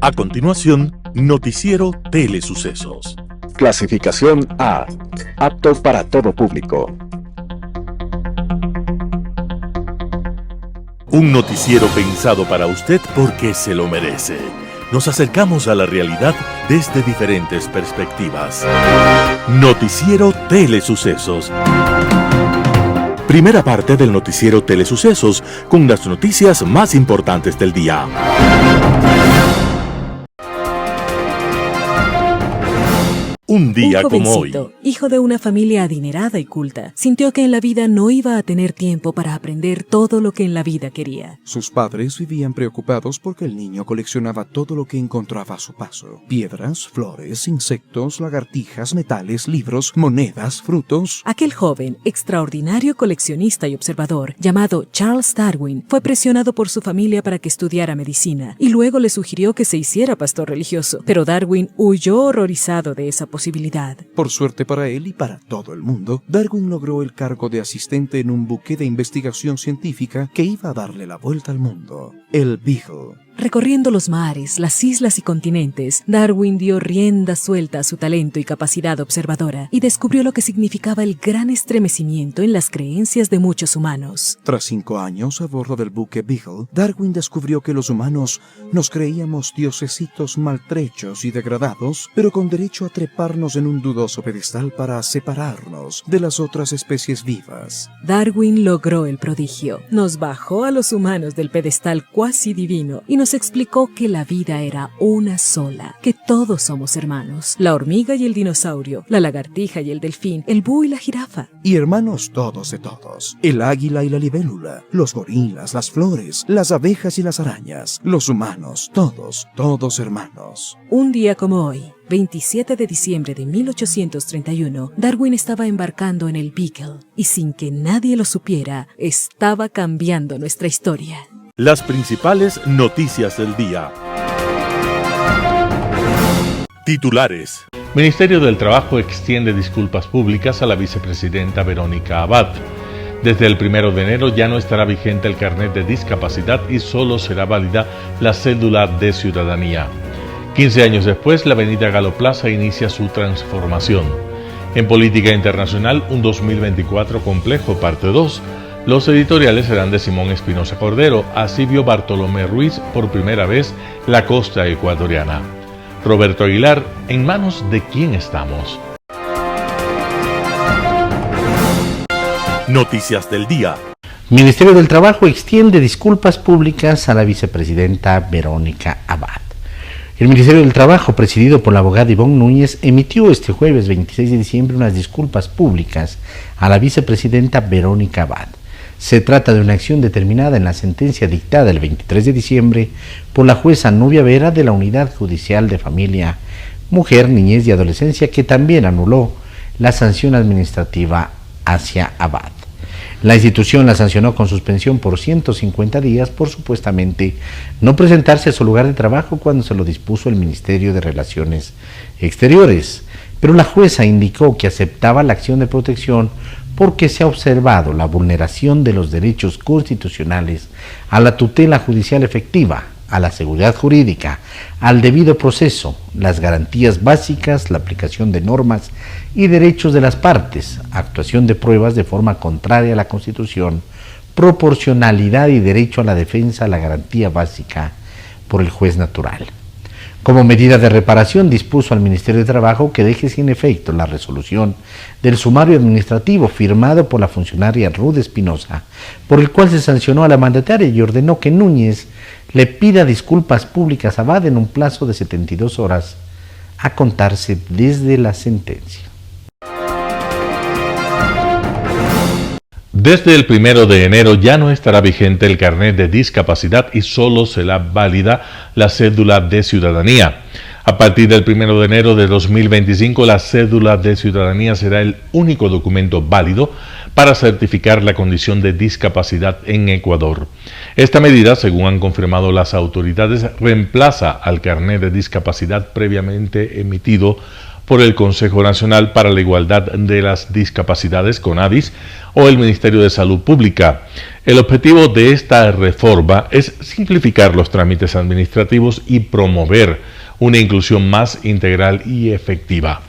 A continuación, Noticiero Telesucesos. Clasificación A. Apto para todo público. Un noticiero pensado para usted porque se lo merece. Nos acercamos a la realidad desde diferentes perspectivas. Noticiero Telesucesos. Primera parte del Noticiero Telesucesos con las noticias más importantes del día. Un día como hoy. Hijo de una familia adinerada y culta, sintió que en la vida no iba a tener tiempo para aprender todo lo que en la vida quería. Sus padres vivían preocupados porque el niño coleccionaba todo lo que encontraba a su paso: piedras, flores, insectos, lagartijas, metales, libros, monedas, frutos. Aquel joven, extraordinario coleccionista y observador, llamado Charles Darwin, fue presionado por su familia para que estudiara medicina, y luego le sugirió que se hiciera pastor religioso. Pero Darwin huyó horrorizado de esa posibilidad. Por suerte para él y para todo el mundo, Darwin logró el cargo de asistente en un buque de investigación científica que iba a darle la vuelta al mundo, el Beagle. Recorriendo los mares, las islas y continentes, Darwin dio rienda suelta a su talento y capacidad observadora y descubrió lo que significaba el gran estremecimiento en las creencias de muchos humanos. Tras 5 años a bordo del buque Beagle, Darwin descubrió que los humanos nos creíamos diosesitos maltrechos y degradados, pero con derecho a treparnos en un dudoso pedestal para separarnos de las otras especies vivas. Darwin logró el prodigio. Nos bajó a los humanos del pedestal cuasi divino y nos explicó que la vida era una sola, que todos somos hermanos: la hormiga y el dinosaurio, la lagartija y el delfín, el búho y la jirafa. Y hermanos todos de todos: el águila y la libélula, los gorilas, las flores, las abejas y las arañas, los humanos, todos hermanos. Un día como hoy, 27 de diciembre de 1831, Darwin estaba embarcando en el Beagle y sin que nadie lo supiera, estaba cambiando nuestra historia. Las principales noticias del día. Titulares. Ministerio del Trabajo extiende disculpas públicas a la vicepresidenta Verónica Abad. Desde el 1 de enero ya no estará vigente el carnet de discapacidad y solo será válida la cédula de ciudadanía. 15 años después, la avenida Galo Plaza inicia su transformación. En política internacional, un 2024 complejo, parte 2. Los editoriales serán de Simón Espinosa Cordero. Así vio Bartolomé Ruiz por primera vez la costa ecuatoriana. Roberto Aguilar, ¿en manos de quién estamos? Noticias del día. Ministerio del Trabajo extiende disculpas públicas a la vicepresidenta Verónica Abad. El Ministerio del Trabajo, presidido por la abogada Ivonne Núñez, emitió este jueves 26 de diciembre unas disculpas públicas a la vicepresidenta Verónica Abad. Se trata de una acción determinada en la sentencia dictada el 23 de diciembre por la jueza Nubia Vera de la Unidad Judicial de Familia, Mujer, Niñez y Adolescencia, que también anuló la sanción administrativa hacia Abad. La institución la sancionó con suspensión por 150 días por supuestamente no presentarse a su lugar de trabajo cuando se lo dispuso el Ministerio de Relaciones Exteriores, pero la jueza indicó que aceptaba la acción de protección porque se ha observado la vulneración de los derechos constitucionales a la tutela judicial efectiva, a la seguridad jurídica, al debido proceso, las garantías básicas, la aplicación de normas y derechos de las partes, actuación de pruebas de forma contraria a la Constitución, proporcionalidad y derecho a la defensa, la garantía básica por el juez natural. Como medida de reparación, dispuso al Ministerio de Trabajo que deje sin efecto la resolución del sumario administrativo firmado por la funcionaria Ruth Espinosa, por el cual se sancionó a la mandataria y ordenó que Núñez le pida disculpas públicas a Abad en un plazo de 72 horas a contarse desde la sentencia. Desde el 1 de enero ya no estará vigente el carnet de discapacidad y solo será válida la cédula de ciudadanía. A partir del 1 de enero de 2025, la cédula de ciudadanía será el único documento válido para certificar la condición de discapacidad en Ecuador. Esta medida, según han confirmado las autoridades, reemplaza al carnet de discapacidad previamente emitido por el Consejo Nacional para la Igualdad de las Discapacidades, CONADIS, o el Ministerio de Salud Pública. El objetivo de esta reforma es simplificar los trámites administrativos y promover una inclusión más integral y efectiva.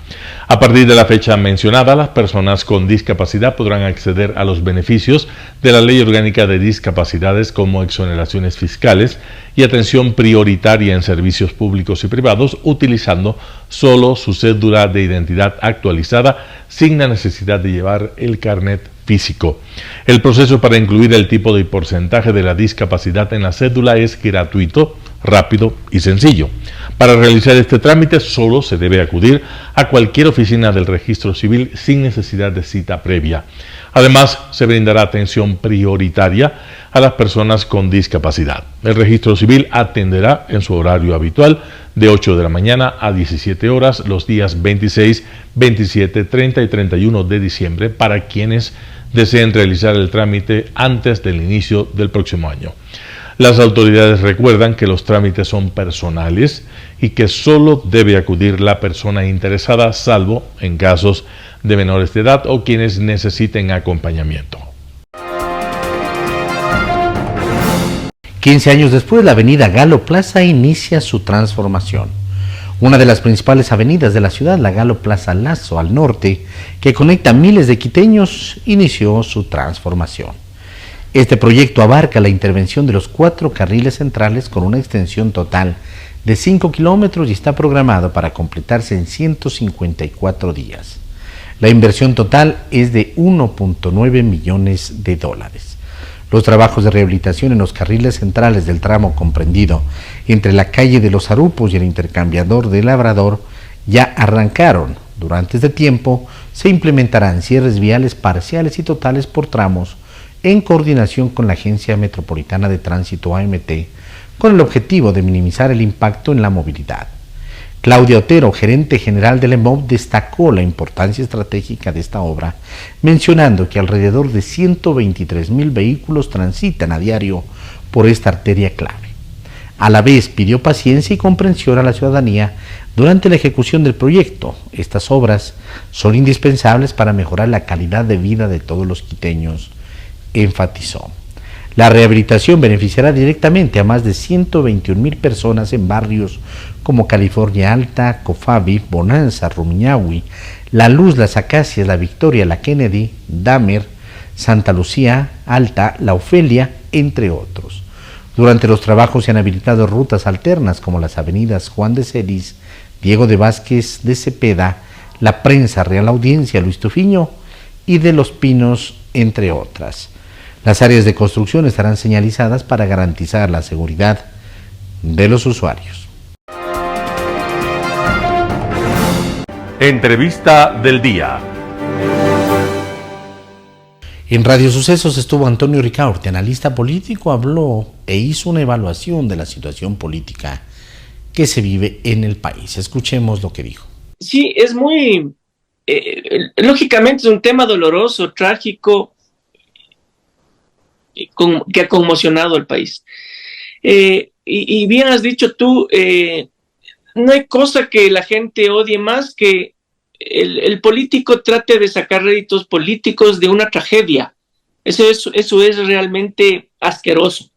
A partir de la fecha mencionada, las personas con discapacidad podrán acceder a los beneficios de la Ley Orgánica de Discapacidades, como exoneraciones fiscales y atención prioritaria en servicios públicos y privados, utilizando solo su cédula de identidad actualizada, sin la necesidad de llevar el carnet físico. El proceso para incluir el tipo y porcentaje de la discapacidad en la cédula es gratuito, rápido y sencillo. Para realizar este trámite solo se debe acudir a cualquier oficina del Registro Civil sin necesidad de cita previa. Además, se brindará atención prioritaria a las personas con discapacidad. El Registro Civil atenderá en su horario habitual de 8 de la mañana a 17 horas los días 26, 27, 30 y 31 de diciembre para quienes deseen realizar el trámite antes del inicio del próximo año. Las autoridades recuerdan que los trámites son personales y que solo debe acudir la persona interesada, salvo en casos de menores de edad o quienes necesiten acompañamiento. 15 años después, la avenida Galo Plaza inicia su transformación. Una de las principales avenidas de la ciudad, la Galo Plaza Lazo, al norte, que conecta miles de quiteños, inició su transformación. Este proyecto abarca la intervención de los 4 carriles centrales con una extensión total de 5 kilómetros y está programado para completarse en 154 días. La inversión total es de 1.9 millones de dólares. Los trabajos de rehabilitación en los carriles centrales del tramo comprendido entre la calle de los Arupos y el intercambiador de Labrador ya arrancaron. Durante este tiempo se implementarán cierres viales parciales y totales por tramos en coordinación con la Agencia Metropolitana de Tránsito AMT, con el objetivo de minimizar el impacto en la movilidad. Claudia Otero, gerente general del EMOV, destacó la importancia estratégica de esta obra, mencionando que alrededor de 123,000 vehículos transitan a diario por esta arteria clave. A la vez pidió paciencia y comprensión a la ciudadanía durante la ejecución del proyecto. Estas obras son indispensables para mejorar la calidad de vida de todos los quiteños, enfatizó. La rehabilitación beneficiará directamente a más de 121,000 personas en barrios como California Alta, Cofavi, Bonanza, Rumiñahui, La Luz, Las Acacias, La Victoria, La Kennedy, Dahmer, Santa Lucía Alta, La Ofelia, entre otros. Durante los trabajos se han habilitado rutas alternas como las avenidas Juan de Celis, Diego de Vázquez de Cepeda, La Prensa, Real Audiencia, Luis Tufiño y de Los Pinos, entre otras. Las áreas de construcción estarán señalizadas para garantizar la seguridad de los usuarios. Entrevista del día. En Radio Sucesos estuvo Antonio Ricaurte, analista político, habló e hizo una evaluación de la situación política que se vive en el país. Escuchemos lo que dijo. Sí, es muy, lógicamente es un tema doloroso, trágico, que ha conmocionado al país. Y bien has dicho tú, no hay cosa que la gente odie más que el político trate de sacar réditos políticos de una tragedia. Eso es realmente asqueroso,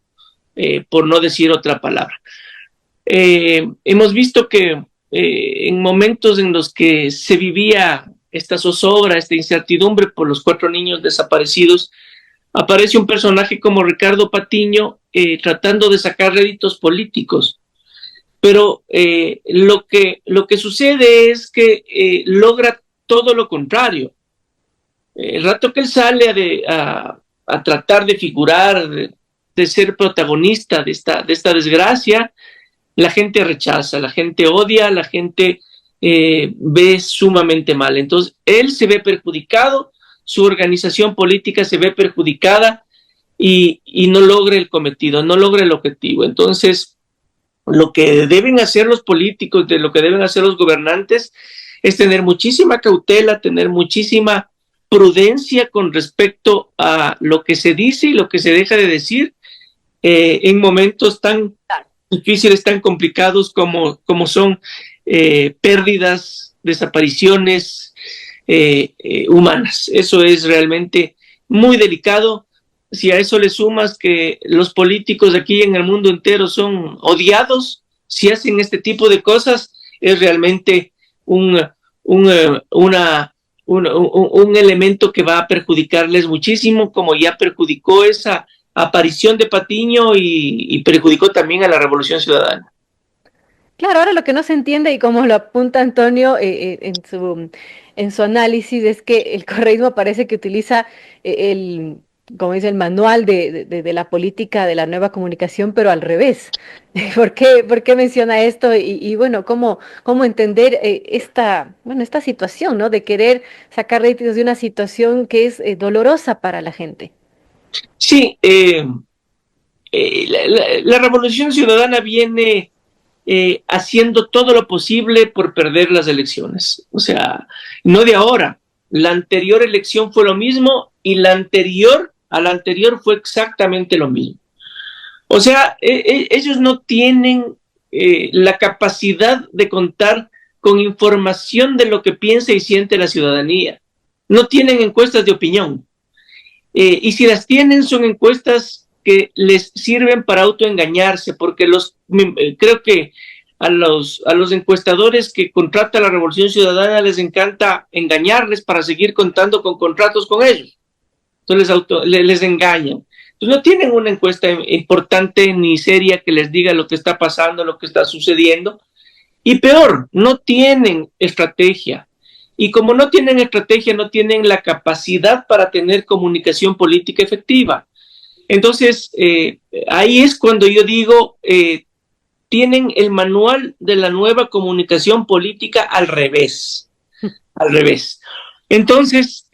por no decir otra palabra. Hemos visto que en momentos en los que se vivía esta zozobra, esta incertidumbre por los 4 niños desaparecidos, aparece un personaje como Ricardo Patiño tratando de sacar réditos políticos. Pero lo que sucede es que logra todo lo contrario. El rato que él sale a tratar de figurar, de ser protagonista de esta desgracia, la gente rechaza, la gente odia, la gente ve sumamente mal. Entonces, él se ve perjudicado, su organización política se ve perjudicada y no logra el cometido, no logra el objetivo. Entonces, lo que deben hacer los políticos, lo que deben hacer los gobernantes, es tener muchísima cautela, tener muchísima prudencia con respecto a lo que se dice y lo que se deja de decir en momentos tan difíciles, tan complicados como son pérdidas desapariciones humanas. Eso es realmente muy delicado. Si a eso le sumas que los políticos aquí en el mundo entero son odiados, si hacen este tipo de cosas, es realmente un elemento que va a perjudicarles muchísimo, como ya perjudicó esa aparición de Patiño y perjudicó también a la Revolución Ciudadana. Claro, ahora lo que no se entiende, y como lo apunta Antonio en su análisis, es que el correísmo parece que utiliza como dice, el manual de la política de la nueva comunicación, pero al revés. ¿Por qué menciona esto? Y bueno, ¿cómo entender esta situación, ¿no? De querer sacar réditos de una situación que es dolorosa para la gente. Sí, la Revolución Ciudadana viene haciendo todo lo posible por perder las elecciones. O sea, no de ahora. La anterior elección fue lo mismo y a la anterior fue exactamente lo mismo. O sea, ellos no tienen la capacidad de contar con información de lo que piensa y siente la ciudadanía. No tienen encuestas de opinión. Y si las tienen, son encuestas que les sirven para autoengañarse, porque creo que a los encuestadores que contrata la Revolución Ciudadana les encanta engañarles para seguir contando con contratos con ellos. Entonces les engañan. Entonces no tienen una encuesta importante ni seria que les diga lo que está pasando, lo que está sucediendo. Y peor, no tienen estrategia. Y como no tienen estrategia, no tienen la capacidad para tener comunicación política efectiva. Entonces, ahí es cuando yo digo, tienen el manual de la nueva comunicación política al revés. Al revés. Entonces,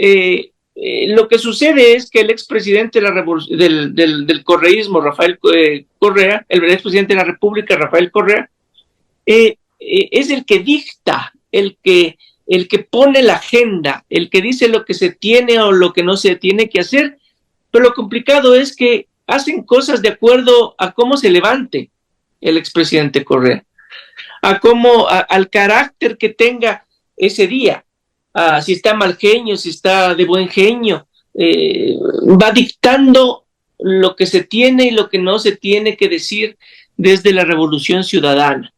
lo que sucede es que el expresidente del correísmo, Rafael Correa, el expresidente de la República, Rafael Correa, es el que dicta, el que pone la agenda, el que dice lo que se tiene o lo que no se tiene que hacer, pero lo complicado es que hacen cosas de acuerdo a cómo se levante el expresidente Correa, al carácter que tenga ese día, si está mal genio, si está de buen genio, va dictando lo que se tiene y lo que no se tiene que decir desde la Revolución Ciudadana.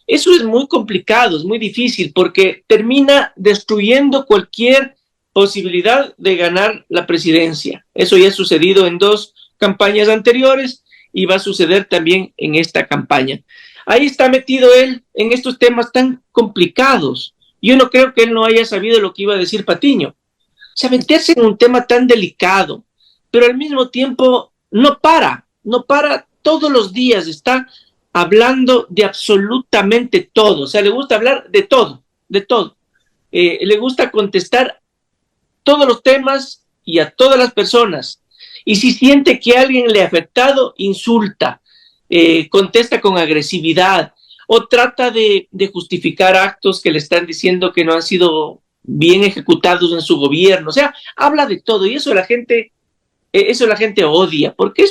Eso es muy complicado, es muy difícil, porque termina destruyendo cualquier posibilidad de ganar la presidencia. Eso ya ha sucedido en 2 campañas anteriores y va a suceder también en esta campaña. Ahí está metido él en estos temas tan complicados. Yo no creo que él no haya sabido lo que iba a decir Patiño. O sea, meterse en un tema tan delicado, pero al mismo tiempo no para todos los días, está hablando de absolutamente todo. O sea, le gusta hablar de todo. Le gusta contestar todos los temas y a todas las personas. Y si siente que alguien le ha afectado, insulta, contesta con agresividad o trata de justificar actos que le están diciendo que no han sido bien ejecutados en su gobierno. O sea, habla de todo y eso la gente odia, porque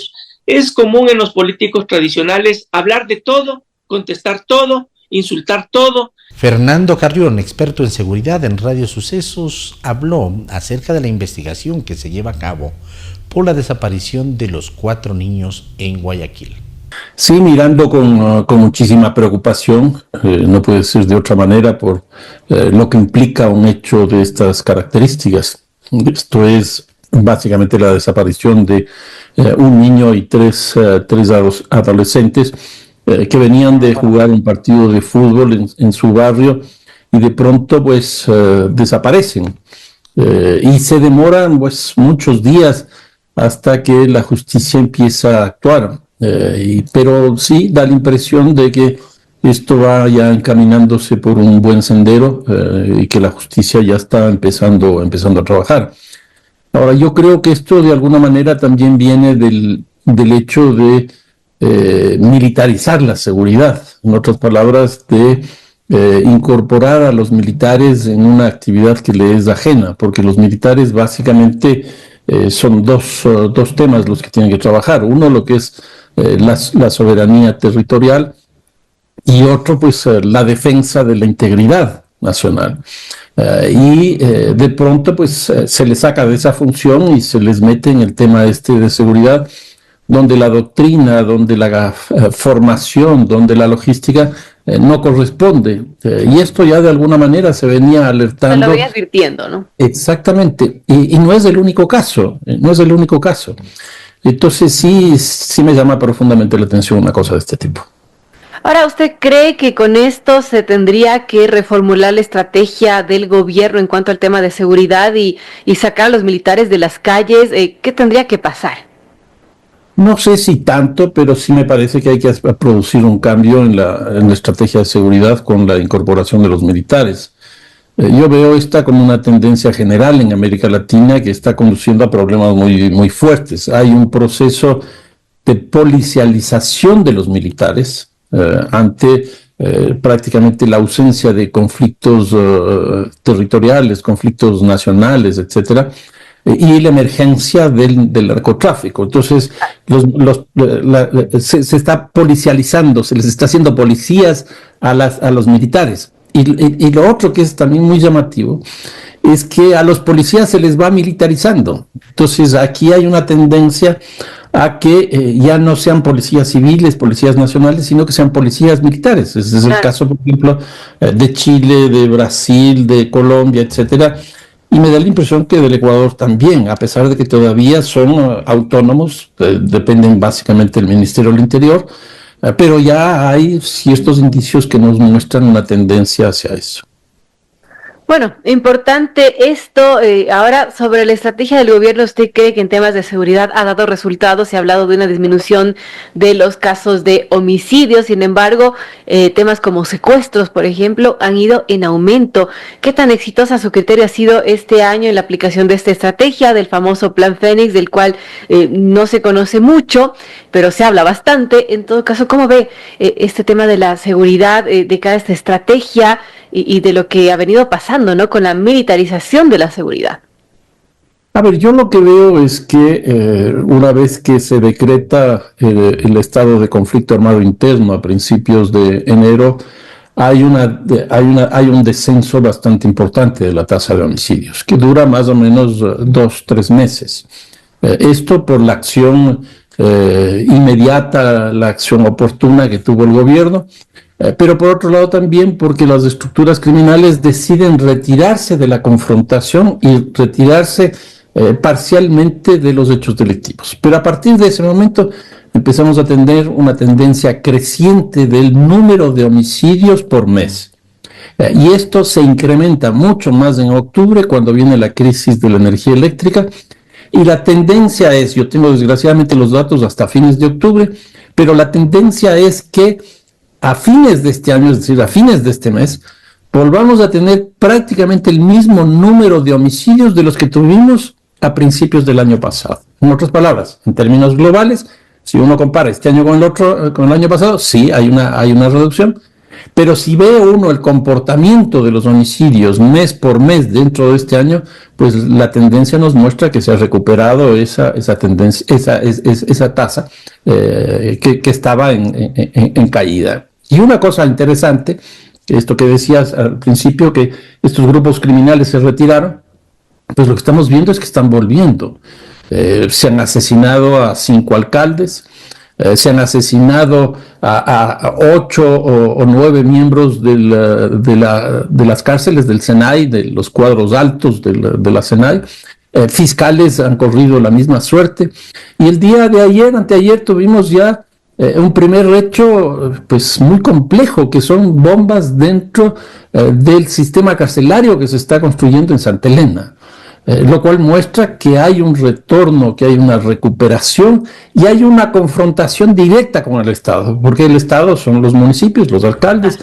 es común en los políticos tradicionales hablar de todo, contestar todo, insultar todo. Fernando Carrión, experto en seguridad en Radio Sucesos, habló acerca de la investigación que se lleva a cabo por la desaparición de los 4 niños en Guayaquil. Sí, mirando con muchísima preocupación, no puede ser de otra manera, por lo que implica un hecho de estas características. Esto es básicamente la desaparición de un niño y tres adolescentes que venían de jugar un partido de fútbol en su barrio y de pronto pues desaparecen y se demoran pues muchos días hasta que la justicia empieza a actuar. Pero sí da la impresión de que esto va ya encaminándose por un buen sendero y que la justicia ya está empezando a trabajar. Ahora, yo creo que esto de alguna manera también viene del hecho de militarizar la seguridad, en otras palabras, de incorporar a los militares en una actividad que les es ajena, porque los militares básicamente son dos temas los que tienen que trabajar. Uno, lo que es la soberanía territorial, y otro, pues, la defensa de la integridad Nacional. De pronto pues se les saca de esa función y se les mete en el tema de seguridad, donde la doctrina, donde la formación, donde la logística no corresponde. Y esto ya de alguna manera se venía alertando. Se lo venía advirtiendo, ¿no? Exactamente. Y no es el único caso, no es el único caso. Entonces sí me llama profundamente la atención una cosa de este tipo. Ahora, ¿usted cree que con esto se tendría que reformular la estrategia del gobierno en cuanto al tema de seguridad y sacar a los militares de las calles? ¿Qué tendría que pasar? No sé si tanto, pero sí me parece que hay que producir un cambio en la estrategia de seguridad con la incorporación de los militares. Yo veo esta como una tendencia general en América Latina que está conduciendo a problemas muy, muy fuertes. Hay un proceso de policialización de los militares ante prácticamente la ausencia de conflictos territoriales, conflictos nacionales, etcétera, y la emergencia del narcotráfico. Entonces, se está policializando, se les está haciendo policías a los militares. Y lo otro que es también muy llamativo es que a los policías se les va militarizando. Entonces, aquí hay una tendencia a que ya no sean policías civiles, policías nacionales, sino que sean policías militares. Ese es el caso, por ejemplo, de Chile, de Brasil, de Colombia, etcétera. Y me da la impresión que del Ecuador también, a pesar de que todavía son autónomos, dependen básicamente del Ministerio del Interior, pero ya hay ciertos indicios que nos muestran una tendencia hacia eso. Bueno, importante esto. Ahora, sobre la estrategia del gobierno, ¿usted cree que en temas de seguridad ha dado resultados? Se ha hablado de una disminución de los casos de homicidios, sin embargo, temas como secuestros, por ejemplo, han ido en aumento. ¿Qué tan exitosa a su criterio ha sido este año en la aplicación de esta estrategia, del famoso Plan Fénix, del cual no se conoce mucho, pero se habla bastante? En todo caso, ¿cómo ve este tema de la seguridad de cada esta estrategia y de lo que ha venido pasando, ¿no?, con la militarización de la seguridad? A ver, yo lo que veo es que una vez que se decreta el estado de conflicto armado interno a principios de enero, hay un descenso bastante importante de la tasa de homicidios, que dura más o menos 2-3 meses. Esto por la acción inmediata, la acción oportuna que tuvo el gobierno, pero por otro lado también porque las estructuras criminales deciden retirarse de la confrontación y retirarse parcialmente de los hechos delictivos. Pero a partir de ese momento empezamos a tener una tendencia creciente del número de homicidios por mes. Y esto se incrementa mucho más en octubre, cuando viene la crisis de la energía eléctrica. Y la tendencia es, yo tengo desgraciadamente los datos hasta fines de octubre, pero la tendencia es que a fines de este año, es decir, a fines de este mes, volvamos a tener prácticamente el mismo número de homicidios de los que tuvimos a principios del año pasado. En otras palabras, en términos globales, si uno compara este año con el año pasado, sí, hay una reducción, pero si ve uno el comportamiento de los homicidios mes por mes dentro de este año, pues la tendencia nos muestra que se ha recuperado esa tendencia, esa tasa que estaba en caída. Y una cosa interesante, esto que decías al principio, que estos grupos criminales se retiraron, pues lo que estamos viendo es que están volviendo. Se han asesinado a 5 alcaldes, se han asesinado a 8 o 9 miembros de las cárceles del SENAI, de los cuadros altos de la SENAI. Fiscales han corrido la misma suerte. Y el día de ayer, anteayer, tuvimos ya un primer hecho pues muy complejo, que son bombas dentro del sistema carcelario que se está construyendo en Santa Elena. Lo cual muestra que hay un retorno, que hay una recuperación y hay una confrontación directa con el Estado, porque el Estado son los municipios, los alcaldes,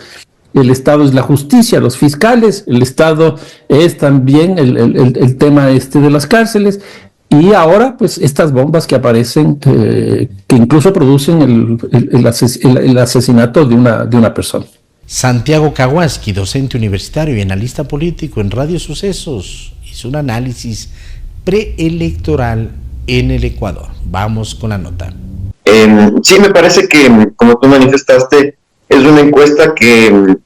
el Estado es la justicia, los fiscales, el Estado es también el tema de las cárceles, y ahora pues estas bombas que aparecen, que incluso producen el asesinato de una persona. Santiago Kawaski, docente universitario y analista político en Radio Sucesos, hizo un análisis preelectoral en el Ecuador. Vamos con la nota. Sí, me parece que, como tú manifestaste, Es una encuesta que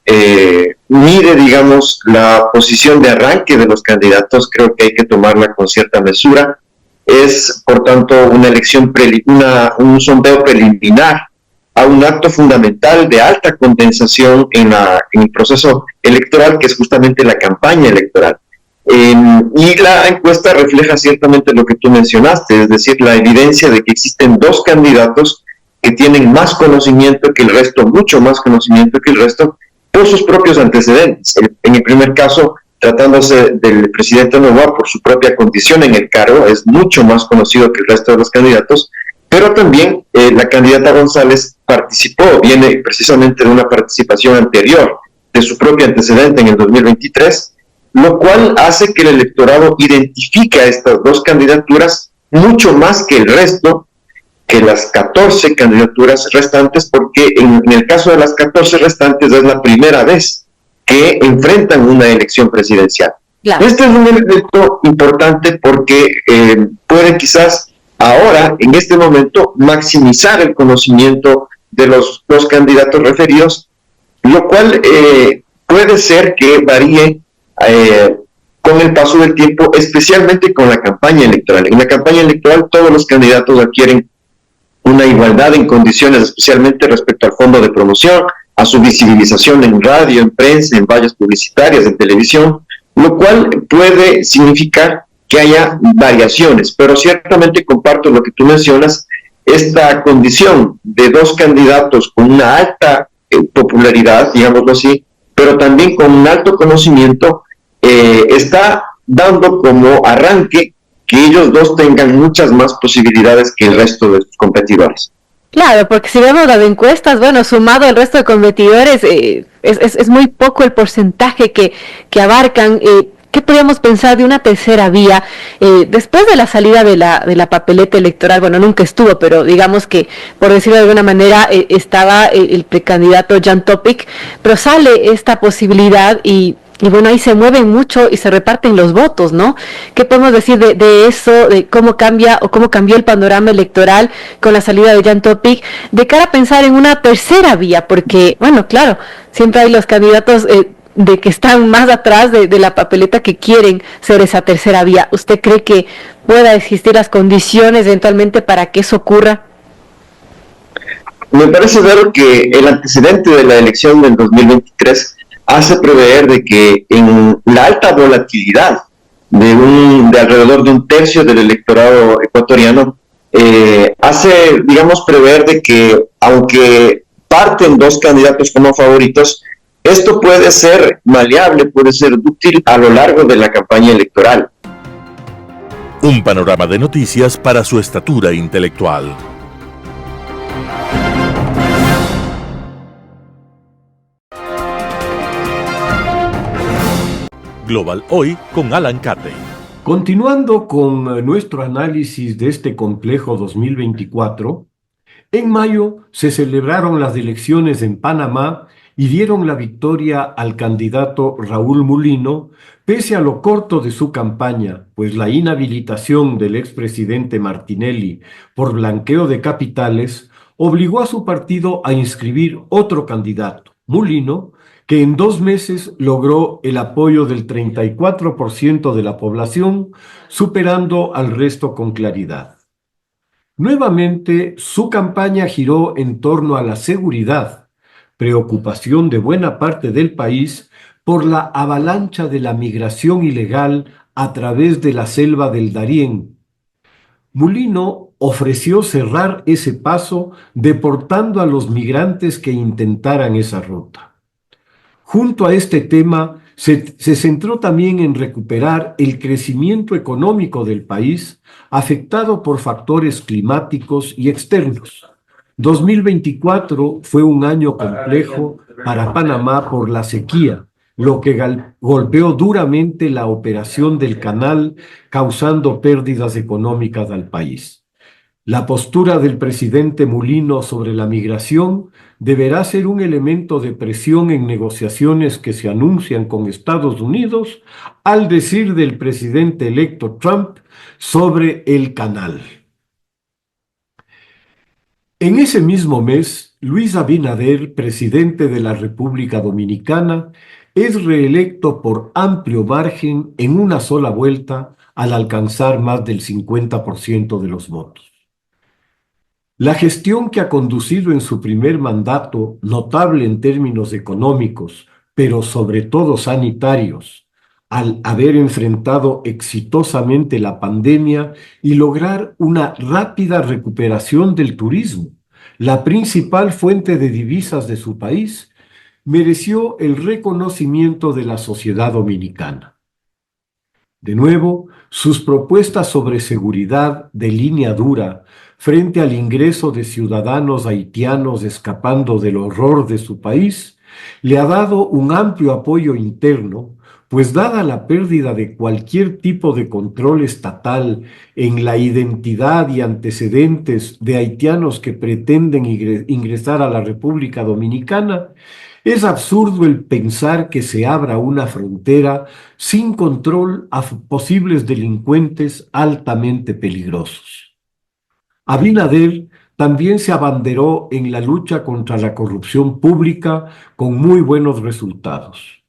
mide, digamos, la posición de arranque de los candidatos. Creo que hay que tomarla con cierta mesura. Es, por tanto, una elección, un sondeo preliminar a un acto fundamental de alta condensación en el proceso electoral, que es justamente la campaña electoral. Y la encuesta refleja ciertamente lo que tú mencionaste, es decir, la evidencia de que existen dos candidatos que tienen más conocimiento que el resto, mucho más conocimiento que el resto, por sus propios antecedentes. En el primer caso, tratándose del presidente Noboa, por su propia condición en el cargo, es mucho más conocido que el resto de los candidatos, pero también la candidata González viene precisamente de una participación anterior, de su propio antecedente en el 2023, lo cual hace que el electorado identifique a estas dos candidaturas mucho más que el resto, que las 14 candidaturas restantes, porque en el caso de las 14 restantes es la primera vez que enfrentan una elección presidencial. Claro. Este es un elemento importante porque puede quizás ahora, en este momento, maximizar el conocimiento de los dos candidatos referidos, lo cual puede ser que varíe con el paso del tiempo, especialmente con la campaña electoral. En la campaña electoral todos los candidatos adquieren una igualdad en condiciones, especialmente respecto al fondo de promoción, a su visibilización en radio, en prensa, en vallas publicitarias, en televisión, lo cual puede significar que haya variaciones, pero ciertamente comparto lo que tú mencionas, esta condición de dos candidatos con una alta popularidad, digámoslo así, pero también con un alto conocimiento, está dando como arranque que ellos dos tengan muchas más posibilidades que el resto de sus competidores. Claro, porque si vemos las encuestas, bueno, sumado al resto de competidores, es muy poco el porcentaje que abarcan. ¿Qué podríamos pensar de una tercera vía? Después de la salida de la papeleta electoral, bueno, nunca estuvo, pero digamos que, por decirlo de alguna manera, estaba el precandidato Jan Topic, pero sale esta posibilidad y bueno, ahí se mueven mucho y se reparten los votos, ¿no? ¿Qué podemos decir de eso, de cómo cambia o cómo cambió el panorama electoral con la salida de Jan Topic, de cara a pensar en una tercera vía? Porque, bueno, claro, siempre hay los candidatos de que están más atrás de la papeleta que quieren ser esa tercera vía. ¿Usted cree que pueda existir las condiciones eventualmente para que eso ocurra? Me parece ver que el antecedente de la elección del 2023 hace prever de que en la alta volatilidad de alrededor de un tercio del electorado ecuatoriano, hace, digamos, prever de que aunque parten dos candidatos como favoritos, esto puede ser maleable, puede ser útil a lo largo de la campaña electoral. Un panorama de noticias para su estatura intelectual. Global Hoy con Alan Catey. Continuando con nuestro análisis de este complejo 2024, en mayo se celebraron las elecciones en Panamá y dieron la victoria al candidato Raúl Mulino, pese a lo corto de su campaña, pues la inhabilitación del expresidente Martinelli por blanqueo de capitales obligó a su partido a inscribir otro candidato, Mulino, que en 2 meses logró el apoyo del 34% de la población, superando al resto con claridad. Nuevamente, su campaña giró en torno a la seguridad, preocupación de buena parte del país por la avalancha de la migración ilegal a través de la selva del Darién. Mulino ofreció cerrar ese paso deportando a los migrantes que intentaran esa ruta. Junto a este tema, se centró también en recuperar el crecimiento económico del país, afectado por factores climáticos y externos. 2024 fue un año complejo para Panamá por la sequía, lo que golpeó duramente la operación del canal, causando pérdidas económicas al país. La postura del presidente Mulino sobre la migración deberá ser un elemento de presión en negociaciones que se anuncian con Estados Unidos, al decir del presidente electo Trump sobre el canal. En ese mismo mes, Luis Abinader, presidente de la República Dominicana, es reelecto por amplio margen en una sola vuelta al alcanzar más del 50% de los votos. La gestión que ha conducido en su primer mandato, notable en términos económicos, pero sobre todo sanitarios, al haber enfrentado exitosamente la pandemia y lograr una rápida recuperación del turismo, la principal fuente de divisas de su país, mereció el reconocimiento de la sociedad dominicana. De nuevo, sus propuestas sobre seguridad de línea dura frente al ingreso de ciudadanos haitianos escapando del horror de su país le ha dado un amplio apoyo interno, pues dada la pérdida de cualquier tipo de control estatal en la identidad y antecedentes de haitianos que pretenden ingresar a la República Dominicana, es absurdo el pensar que se abra una frontera sin control a posibles delincuentes altamente peligrosos. Abinader también se abanderó en la lucha contra la corrupción pública con muy buenos resultados.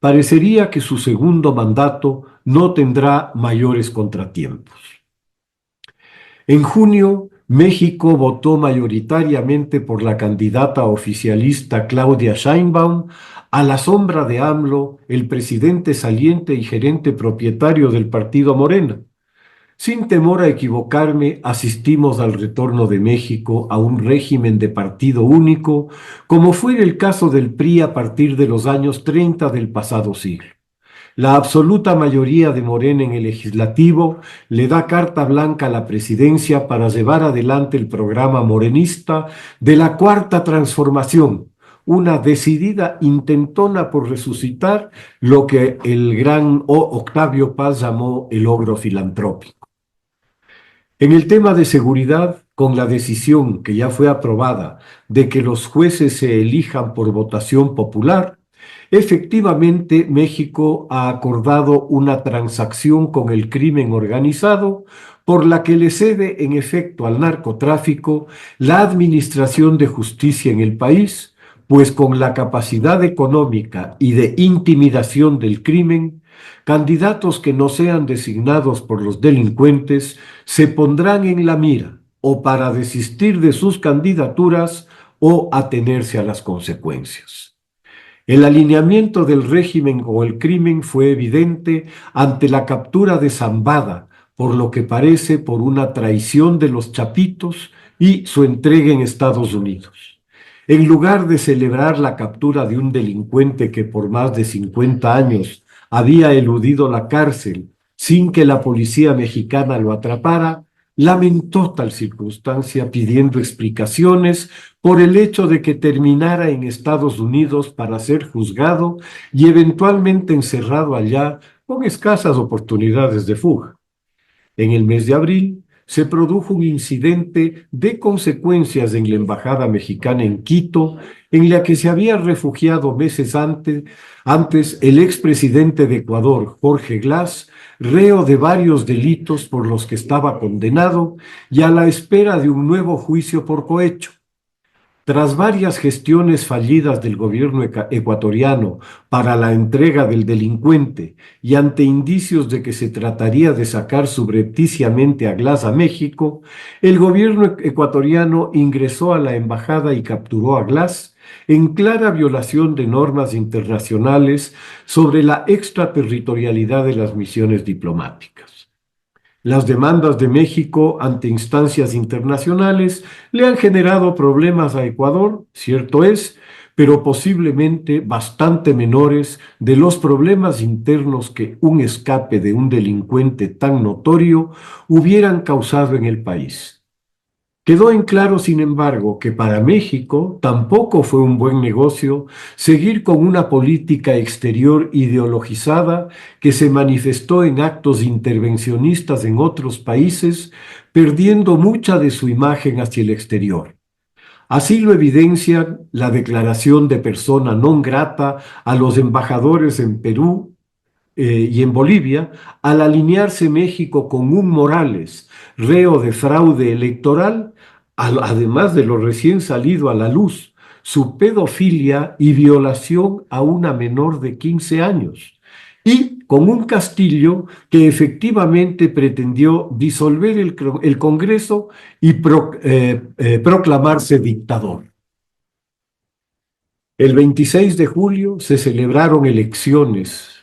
Parecería que su segundo mandato no tendrá mayores contratiempos. En junio, México votó mayoritariamente por la candidata oficialista Claudia Sheinbaum, a la sombra de AMLO, el presidente saliente y gerente propietario del partido Morena. Sin temor a equivocarme, asistimos al retorno de México a un régimen de partido único, como fue el caso del PRI a partir de los años 30 del pasado siglo. La absoluta mayoría de Morena en el legislativo le da carta blanca a la presidencia para llevar adelante el programa morenista de la Cuarta Transformación, una decidida intentona por resucitar lo que el gran Octavio Paz llamó el ogro filantrópico. En el tema de seguridad, con la decisión que ya fue aprobada de que los jueces se elijan por votación popular, efectivamente México ha acordado una transacción con el crimen organizado por la que le cede en efecto al narcotráfico la administración de justicia en el país, pues con la capacidad económica y de intimidación del crimen, candidatos que no sean designados por los delincuentes se pondrán en la mira o para desistir de sus candidaturas o atenerse a las consecuencias. El alineamiento del régimen con el crimen fue evidente ante la captura de Zambada, por lo que parece por una traición de los chapitos y su entrega en Estados Unidos. En lugar de celebrar la captura de un delincuente que por más de 50 años había eludido la cárcel sin que la policía mexicana lo atrapara, lamentó tal circunstancia pidiendo explicaciones por el hecho de que terminara en Estados Unidos para ser juzgado y eventualmente encerrado allá con escasas oportunidades de fuga. En el mes de abril se produjo un incidente de consecuencias en la embajada mexicana en Quito, en la que se había refugiado meses antes el expresidente de Ecuador, Jorge Glass, reo de varios delitos por los que estaba condenado y a la espera de un nuevo juicio por cohecho. Tras varias gestiones fallidas del gobierno ecuatoriano para la entrega del delincuente y ante indicios de que se trataría de sacar subrepticiamente a Glass a México, el gobierno ecuatoriano ingresó a la embajada y capturó a Glass en clara violación de normas internacionales sobre la extraterritorialidad de las misiones diplomáticas. Las demandas de México ante instancias internacionales le han generado problemas a Ecuador, cierto es, pero posiblemente bastante menores de los problemas internos que un escape de un delincuente tan notorio hubieran causado en el país. Quedó en claro, sin embargo, que para México tampoco fue un buen negocio seguir con una política exterior ideologizada que se manifestó en actos intervencionistas en otros países, perdiendo mucha de su imagen hacia el exterior. Así lo evidencian la declaración de persona non grata a los embajadores en Perú y en Bolivia, al alinearse México con un Morales, reo de fraude electoral, además de lo recién salido a la luz, su pedofilia y violación a una menor de 15 años, y con un Castillo que efectivamente pretendió disolver el Congreso y proclamarse dictador. El 26 de julio se celebraron elecciones,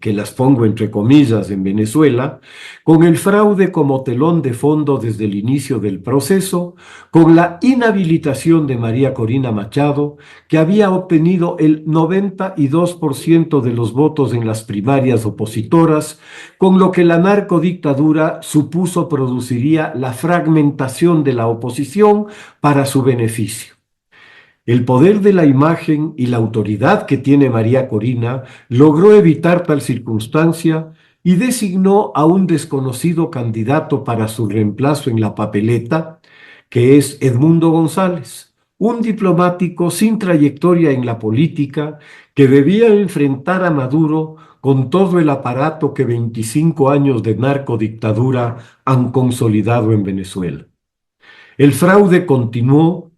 que las pongo entre comillas, en Venezuela, con el fraude como telón de fondo desde el inicio del proceso, con la inhabilitación de María Corina Machado, que había obtenido el 92% de los votos en las primarias opositoras, con lo que la narcodictadura supuso produciría la fragmentación de la oposición para su beneficio. El poder de la imagen y la autoridad que tiene María Corina logró evitar tal circunstancia y designó a un desconocido candidato para su reemplazo en la papeleta, que es Edmundo González, un diplomático sin trayectoria en la política que debía enfrentar a Maduro con todo el aparato que 25 años de narcodictadura han consolidado en Venezuela. El fraude continuó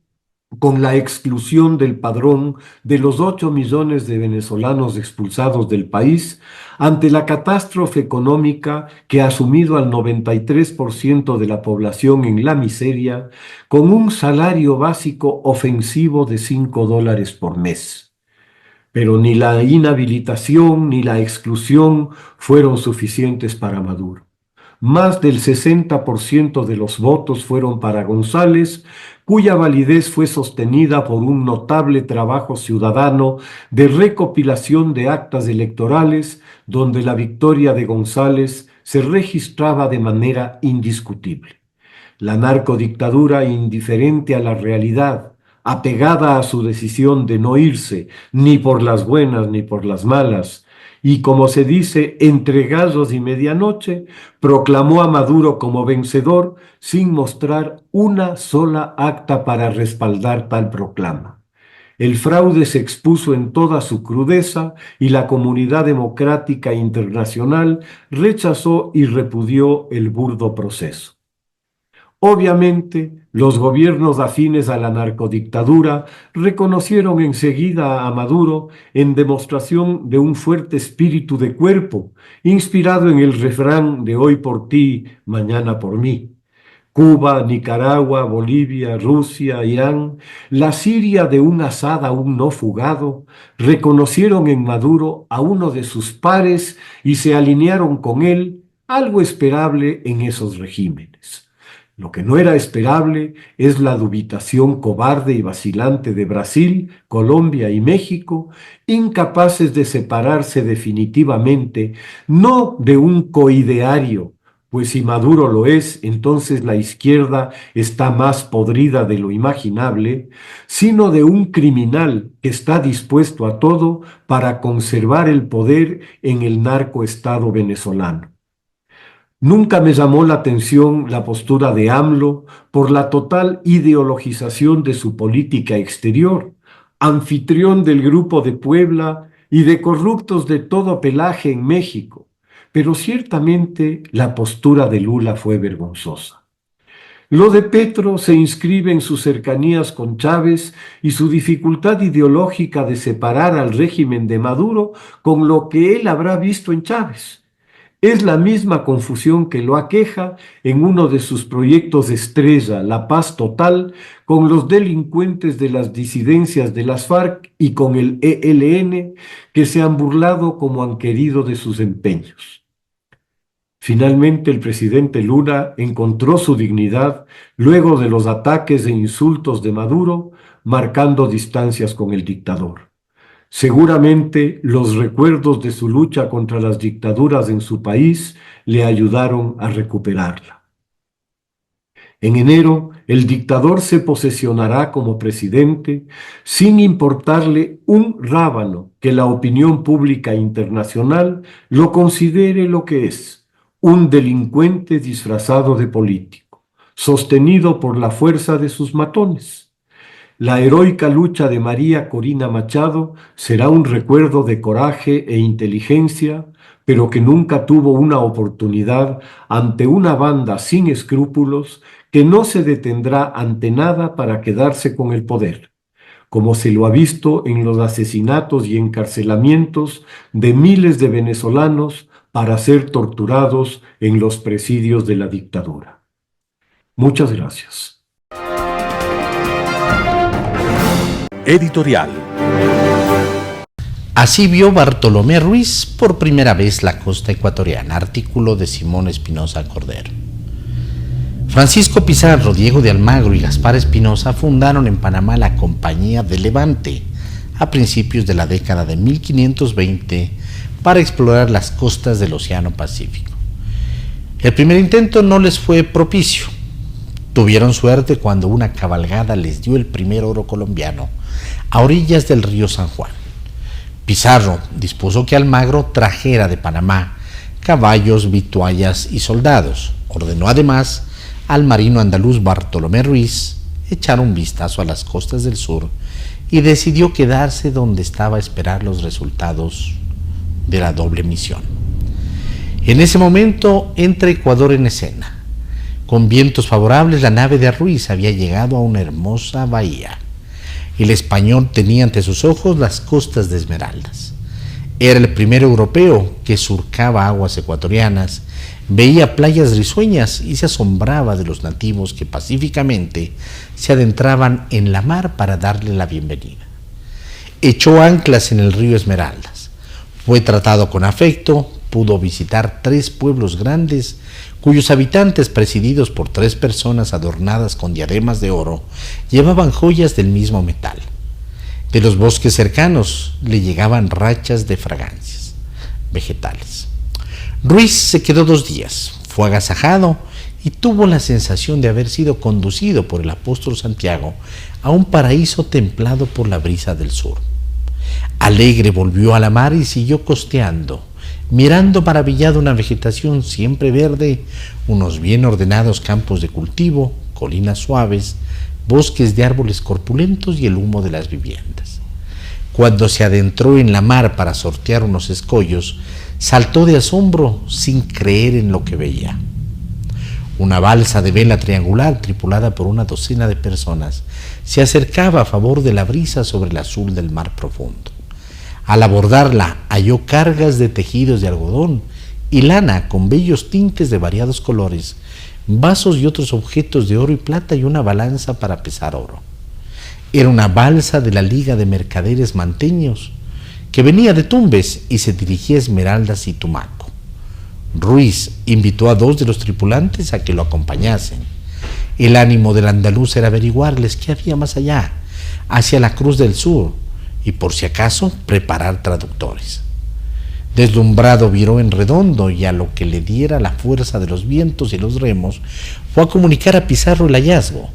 con la exclusión del padrón de los 8 millones de venezolanos expulsados del país ante la catástrofe económica que ha sumido al 93% de la población en la miseria, con un salario básico ofensivo de $5 por mes. Pero ni la inhabilitación ni la exclusión fueron suficientes para Maduro. Más del 60% de los votos fueron para González, cuya validez fue sostenida por un notable trabajo ciudadano de recopilación de actas electorales, donde la victoria de González se registraba de manera indiscutible. La narcodictadura, indiferente a la realidad, apegada a su decisión de no irse, ni por las buenas ni por las malas, y como se dice, entre gallos y medianoche, proclamó a Maduro como vencedor sin mostrar una sola acta para respaldar tal proclama. El fraude se expuso en toda su crudeza y la comunidad democrática internacional rechazó y repudió el burdo proceso. Obviamente, los gobiernos afines a la narcodictadura reconocieron enseguida a Maduro en demostración de un fuerte espíritu de cuerpo, inspirado en el refrán de hoy por ti, mañana por mí. Cuba, Nicaragua, Bolivia, Rusia, Irán, la Siria de un Asad aún no fugado, reconocieron en Maduro a uno de sus pares y se alinearon con él, algo esperable en esos regímenes. Lo que no era esperable es la dubitación cobarde y vacilante de Brasil, Colombia y México, incapaces de separarse definitivamente, no de un coideario, pues si Maduro lo es, entonces la izquierda está más podrida de lo imaginable, sino de un criminal que está dispuesto a todo para conservar el poder en el narcoestado venezolano. Nunca me llamó la atención la postura de AMLO por la total ideologización de su política exterior, anfitrión del Grupo de Puebla y de corruptos de todo pelaje en México, pero ciertamente la postura de Lula fue vergonzosa. Lo de Petro se inscribe en sus cercanías con Chávez y su dificultad ideológica de separar al régimen de Maduro con lo que él habrá visto en Chávez. Es la misma confusión que lo aqueja en uno de sus proyectos estrella, La Paz Total, con los delincuentes de las disidencias de las FARC y con el ELN, que se han burlado como han querido de sus empeños. Finalmente, el presidente Lula encontró su dignidad luego de los ataques e insultos de Maduro, marcando distancias con el dictador. Seguramente los recuerdos de su lucha contra las dictaduras en su país le ayudaron a recuperarla. En enero, el dictador se posesionará como presidente sin importarle un rábano que la opinión pública internacional lo considere lo que es, un delincuente disfrazado de político, sostenido por la fuerza de sus matones. La heroica lucha de María Corina Machado será un recuerdo de coraje e inteligencia, pero que nunca tuvo una oportunidad ante una banda sin escrúpulos que no se detendrá ante nada para quedarse con el poder, como se lo ha visto en los asesinatos y encarcelamientos de miles de venezolanos para ser torturados en los presidios de la dictadura. Muchas gracias. Editorial. Así vio Bartolomé Ruiz por primera vez la costa ecuatoriana. Artículo de Simón Espinosa Cordero. Francisco Pizarro, Diego de Almagro y Gaspar Espinosa fundaron en Panamá la Compañía de Levante a principios de la década de 1520 para explorar las costas del Océano Pacífico. El primer intento no les fue propicio. Tuvieron suerte cuando una cabalgada les dio el primer oro colombiano a orillas del río San Juan. Pizarro dispuso que Almagro trajera de Panamá caballos, vituallas y soldados. Ordenó además al marino andaluz Bartolomé Ruiz echar un vistazo a las costas del sur y decidió quedarse donde estaba a esperar los resultados de la doble misión. En ese momento entra Ecuador en escena. Con vientos favorables, la nave de Ruiz había llegado a una hermosa bahía. El español tenía ante sus ojos las costas de Esmeraldas. Era el primer europeo que surcaba aguas ecuatorianas, veía playas risueñas y se asombraba de los nativos que pacíficamente se adentraban en la mar para darle la bienvenida. Echó anclas en el río Esmeraldas. Fue tratado con afecto, pudo visitar 3 pueblos grandes cuyos habitantes, presididos por 3 personas adornadas con diademas de oro, llevaban joyas del mismo metal. De los bosques cercanos le llegaban rachas de fragancias vegetales. Ruiz se quedó 2 días, fue agasajado y tuvo la sensación de haber sido conducido por el apóstol Santiago a un paraíso templado por la brisa del sur. Alegre volvió a la mar y siguió costeando, mirando maravillado una vegetación siempre verde, unos bien ordenados campos de cultivo, colinas suaves, bosques de árboles corpulentos y el humo de las viviendas. Cuando se adentró en la mar para sortear unos escollos, saltó de asombro sin creer en lo que veía. Una balsa de vela triangular tripulada por una docena de personas se acercaba a favor de la brisa sobre el azul del mar profundo. Al abordarla halló cargas de tejidos de algodón y lana con bellos tintes de variados colores, vasos y otros objetos de oro y plata y una balanza para pesar oro. Era una balsa de la Liga de Mercaderes Manteños que venía de Tumbes y se dirigía a Esmeraldas y Tumaco. Ruiz invitó a 2 de los tripulantes a que lo acompañasen. El ánimo del andaluz era averiguarles qué había más allá, hacia la Cruz del Sur, y por si acaso preparar traductores. Deslumbrado viró en redondo y a lo que le diera la fuerza de los vientos y los remos, fue a comunicar a Pizarro el hallazgo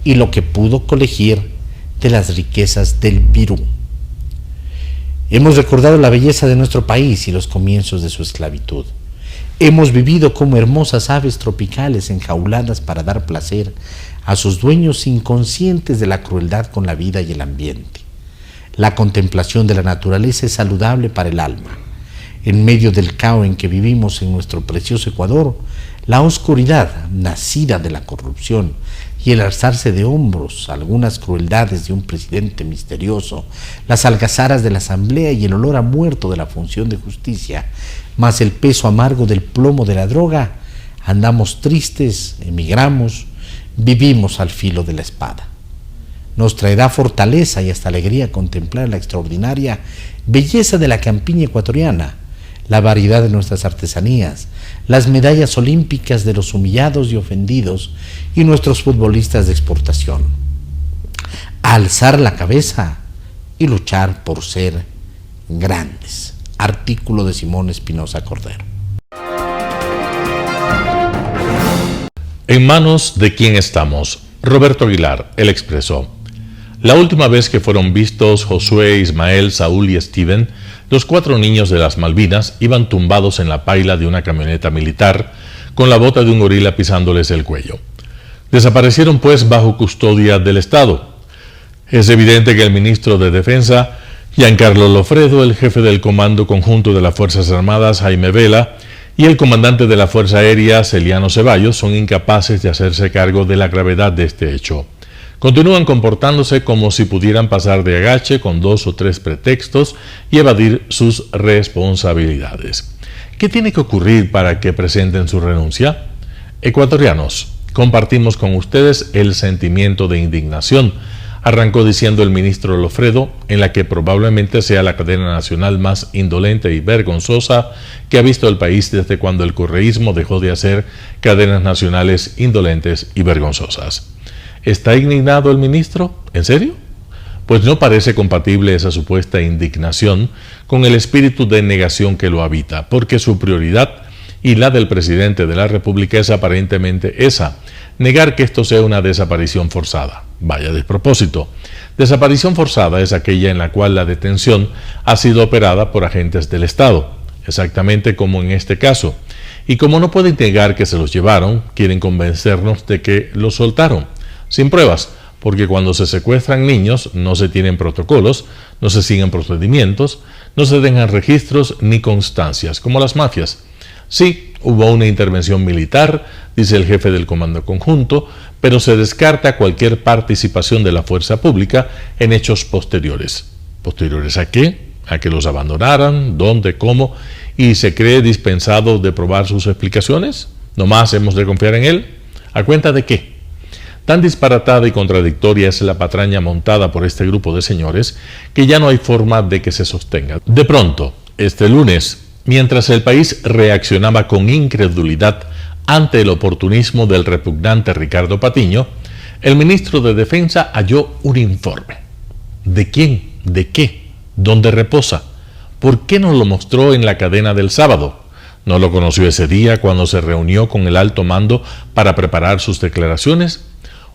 y lo que pudo colegir de las riquezas del Virú. Hemos recordado la belleza de nuestro país y los comienzos de su esclavitud. Hemos vivido como hermosas aves tropicales enjauladas para dar placer a sus dueños inconscientes de la crueldad con la vida y el ambiente. La contemplación de la naturaleza es saludable para el alma. En medio del caos en que vivimos en nuestro precioso Ecuador, la oscuridad nacida de la corrupción y el alzarse de hombros, algunas crueldades de un presidente misterioso, las algazaras de la asamblea y el olor a muerto de la función de justicia, más el peso amargo del plomo de la droga, andamos tristes, emigramos, vivimos al filo de la espada. Nos traerá fortaleza y hasta alegría contemplar la extraordinaria belleza de la campiña ecuatoriana, la variedad de nuestras artesanías, las medallas olímpicas de los humillados y ofendidos y nuestros futbolistas de exportación. Alzar la cabeza y luchar por ser grandes. Artículo de Simón Espinosa Cordero. En manos de quién estamos. Roberto Aguilar, El Expreso. La última vez que fueron vistos Josué, Ismael, Saúl y Steven, los 4 niños de las Malvinas iban tumbados en la paila de una camioneta militar con la bota de un gorila pisándoles el cuello. Desaparecieron pues bajo custodia del Estado. Es evidente que el ministro de Defensa, Giancarlo Lofredo, el jefe del Comando Conjunto de las Fuerzas Armadas, Jaime Vela, y el comandante de la Fuerza Aérea, Celiano Ceballos, son incapaces de hacerse cargo de la gravedad de este hecho. Continúan comportándose como si pudieran pasar de agache con 2 o 3 pretextos y evadir sus responsabilidades. ¿Qué tiene que ocurrir para que presenten su renuncia? Ecuatorianos, compartimos con ustedes el sentimiento de indignación, arrancó diciendo el ministro Lofredo, en la que probablemente sea la cadena nacional más indolente y vergonzosa que ha visto el país desde cuando el correísmo dejó de hacer cadenas nacionales indolentes y vergonzosas. ¿Está indignado el ministro? ¿En serio? Pues no parece compatible esa supuesta indignación con el espíritu de negación que lo habita, porque su prioridad y la del presidente de la República es aparentemente esa, negar que esto sea una desaparición forzada. Vaya despropósito. Desaparición forzada es aquella en la cual la detención ha sido operada por agentes del Estado, exactamente como en este caso. Y como no pueden negar que se los llevaron, quieren convencernos de que los soltaron, sin pruebas, porque cuando se secuestran niños no se tienen protocolos, no se siguen procedimientos, no se dejan registros ni constancias, como las mafias. Sí, hubo una intervención militar, dice el jefe del Comando Conjunto, pero se descarta cualquier participación de la fuerza pública en hechos posteriores. ¿Posteriores a qué? A que los abandonaran, dónde, cómo, y se cree dispensado de probar sus explicaciones. ¿No más hemos de confiar en él? ¿A cuenta de qué? Tan disparatada y contradictoria es la patraña montada por este grupo de señores que ya no hay forma de que se sostenga. De pronto, este lunes, mientras el país reaccionaba con incredulidad ante el oportunismo del repugnante Ricardo Patiño, el ministro de Defensa halló un informe. ¿De quién? ¿De qué? ¿Dónde reposa? ¿Por qué no lo mostró en la cadena del sábado? ¿No lo conoció ese día cuando se reunió con el alto mando para preparar sus declaraciones?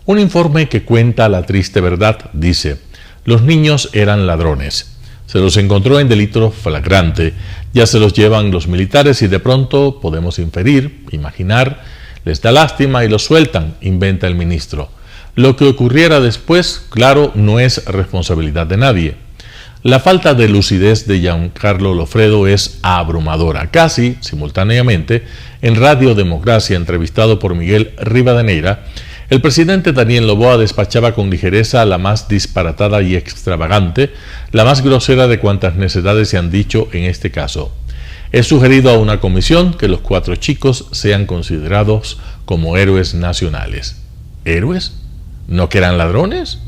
Un informe que cuenta la triste verdad, dice, los niños eran ladrones. Se los encontró en delito flagrante, ya se los llevan los militares y de pronto podemos inferir, imaginar, les da lástima y los sueltan, inventa el ministro. Lo que ocurriera después, claro, no es responsabilidad de nadie. La falta de lucidez de Giancarlo Lofredo es abrumadora. Casi simultáneamente, en Radio Democracia, entrevistado por Miguel Rivadeneira, el presidente Daniel Noboa despachaba con ligereza la más disparatada y extravagante, la más grosera de cuantas necedades se han dicho en este caso. He sugerido a una comisión que los 4 chicos sean considerados como héroes nacionales. ¿Héroes? ¿No que eran ladrones?